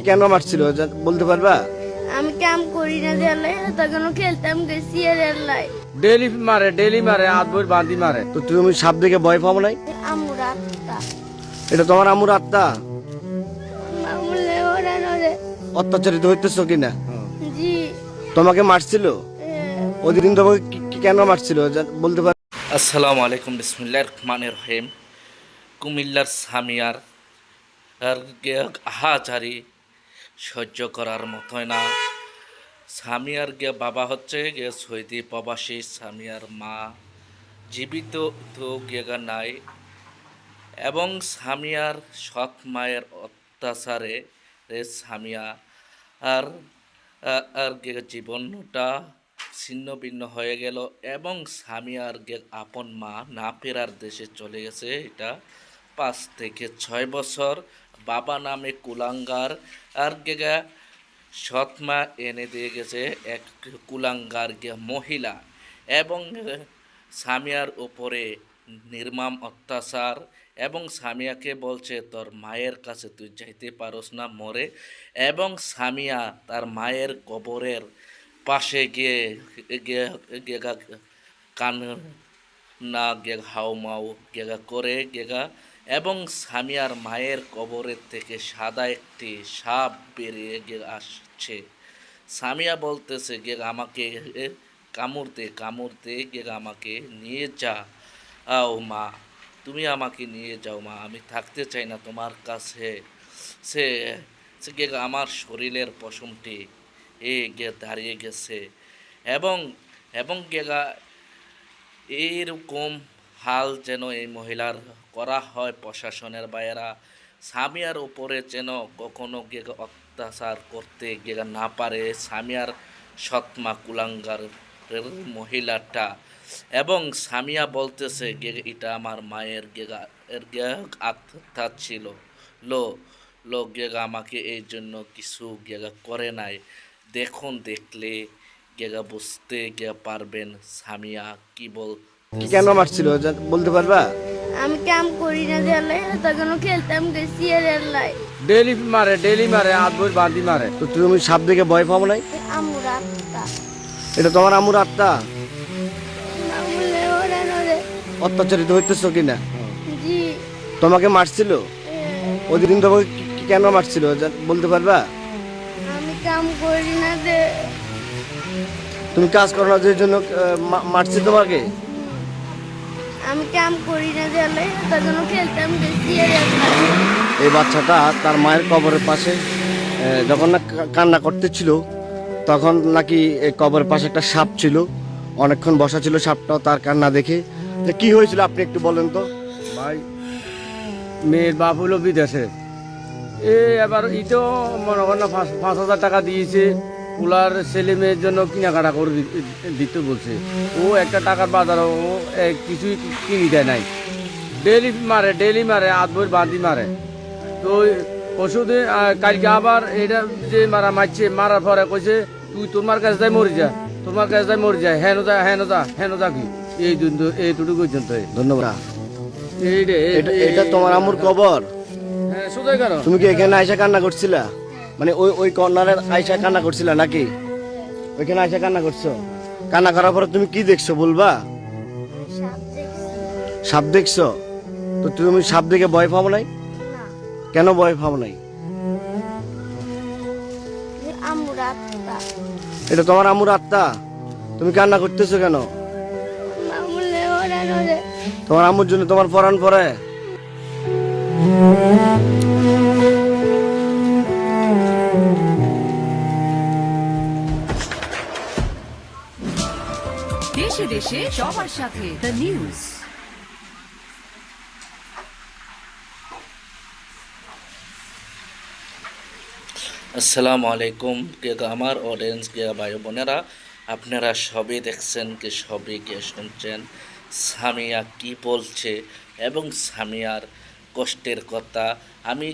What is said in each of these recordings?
কেন মারছিল বলতে পারবা? আমি কাম করি না দেয়ালে তখন খেলতাম গেছি আর এলাই ডেলি মারে হাত বই বাঁধি মারে। তো তুমি সাপ দেখে ভয় পাবো নাই? আমুর আত্মা এটা তোমার আম্মুর আত্মা? মামুলে ওরা নরে অত্যাচারিত হইতেছো কিনা? জি তোমাকে মারছিল? ওই দিন তোমাকে কেন মারছিল বলতে পার? আসসালামু আলাইকুম, বিসমিল্লাহির রহমানির রহিম। কুমিল্লার সামিয়ার আহাজারি সহ্য করার মতোই না। সামিয়ার বাবা হচ্ছে সৌদি প্রবাসী, সামিয়ার মা জীবিত তো নাই, এবং সামিয়ার সৎ মায়ের অত্যাচারে সামিয়া আর আর জীবনটা ছিন্ন ভিন্ন হয়ে গেল, এবং সামিয়ার আপন মা না ফেরার দেশে চলে গেছে। এটা 5 থেকে 6 বছর বাবা নামে কুলাঙ্গার আর সৎ মা এনে দিয়ে গেছে এক কুলাঙ্গার মহিলা, এবং সামিয়ার উপরে নির্মম অত্যাচার, এবং সামিয়াকে বলছে তোর মায়ের কাছে তুই যাইতে পারস না মরে, এবং সামিয়া তার মায়ের কবরের পাশে গিয়ে কান না হাউ মাউ করে এবং সামিয়ার মায়ের কবরের থেকে সাদা একটি সাপ বেরিয়ে আসছে। সামিয়া বলতেছে আমাকে কামড়তে আমাকে নিয়ে যা মা, তুমি আমাকে নিয়ে যাও মা, আমি থাকতে চাই না তোমার কাছে। সে আমার শরীরের পশমটি দাঁড়িয়ে গেছে, এবং এবং এইরকম হাল যেন এই মহিলার করা হয় প্রশাসনের বাইরা, সামিয়ার উপরে যেন কখনো অত্যাচার করতে না পারে সামিয়ার সৎমা কুলাঙ্গার মহিলাটা। এবং সামিয়া বলতেছে এটা আমার মায়ের আত্মা ছিল, লোক আমাকে এই জন্য কিছু করে নাই। দেখলে বুঝতে পারবেন সামিয়া কি বল। কেন মারছিল বলতে পারবা? আমি কাম করি না দেয়ালে তখন খেলতাম গেছি আর এলাই ডেলি মারে হাত বই বাঁধি মারে। তো তুমি সাপ দেখে ভয় পাবো নাই? আমুর আত্মা এটা তোমার আম্মুর আত্মা? মামুলে ওরা নরে অত্যাচারিত হইতেছো কিনা? জি তোমাকে মারছিল? ওই দিন তোমাকে কেন মারছিল বলতে পারবা? আমি কাম করি না দে তুমি কাজ করো না যে জন্য মারছে তোমাকে? আমি কাম করি না দেয়ালে তখন খেলতাম গেছি আর এলাই এই বাচ্চাটা তার মায়ের কবরের পাশে যখন না কান্না করতেছিল, তখন নাকি এই কবরের পাশে একটা সাপ ছিল, অনেকক্ষণ বসা ছিল সাপটাও তার কান্না দেখে। যে কি হয়েছিল আপনি একটু বলেন তো ভাই, মেয়ের বাপ হলো বিদেশে, এবার ইটো মনে করেন না 5,000 টাকা দিয়েছে, ওলার ছেলে মেয়ের জন্য কেনাকাটা করে দিতে বলছে। ও একটা টাকার বাজার ও কিছুই কিনি দেয় নাই, ডেলি মারে হাত বই বাঁধি মারে। তো ওষুধে কালকে আবার এটা যে মারার পরে কইছে তুই তোমার কাছে যাই মরি যা, তোমার কাছে যাই মরি যায়, হেন যা কি এইটুকু পর্যন্ত। ধন্যবাদ। এইটা এটা তোমার আম্মুর কবর? হ্যাঁ, সোজাই কেন? তুমি কি এখানে আয়সা কান্না করছিলা? মানে ওই ওই কর্নারে আয়সা কান্না করছিলা নাকি? ওইখানে আয়সা কান্না করছো? কান্না করার পরে তুমি কি দেখছো বলবা? সাপ দেখছি সাপ দেখছো? তো তুমি সাপ দেখে ভয় পাবো নাই? না কেন ভয় পাবো নাই? আমুর আত্মা এটা তোমার আম্মুর আত্মা? তুমি কান্না করতেছো কেন? মামুলে ওরা নরে তোমার আম্মুর জন্য তোমার পরাণ পরে? দেশে দেশে সবার সাথে দ্য নিউজ। আসসালামু আলাইকুম আমার অডিয়েন্স ভাই বোনেরা, আপনারা সবই দেখছেন সবই শুনছেন সামিয়া কি বলছে, এবং সামিয়ার কষ্টের কথা। আমি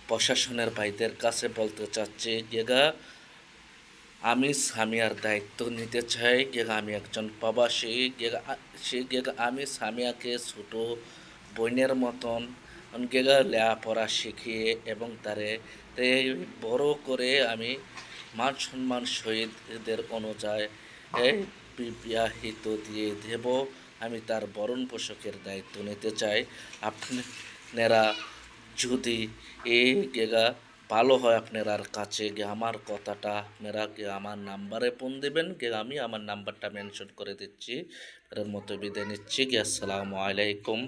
প্রশাসনের ভাইদের কাছে বলতে চাচ্ছি আমি সামিয়ার দায়িত্ব নিতে চাই। আমি একজন প্রবাসী, সে আমি সামিয়াকে ছোট বোনের মতন লেখাপড়া শিখিয়ে এবং তারে তো এই বড় করে আমি মান সম্মান সহিত এদের অনুযায়ী এই বিবাহিত দিয়ে দেব। আমি তার বরণ পোষকের দায়িত্ব নিতে চাই। আপনারা যদি এই গেগা ভালো হয় আপনার কাছে গিয়ে আমার কথাটা আপনারা গিয়ে আমার নাম্বারে ফোন দেবেন গিয়ে আমি আমার নাম্বারটা মেনশন করে দিচ্ছি। এর মতো বিদায় নিচ্ছি গিয়ে আসসালামু আলাইকুম।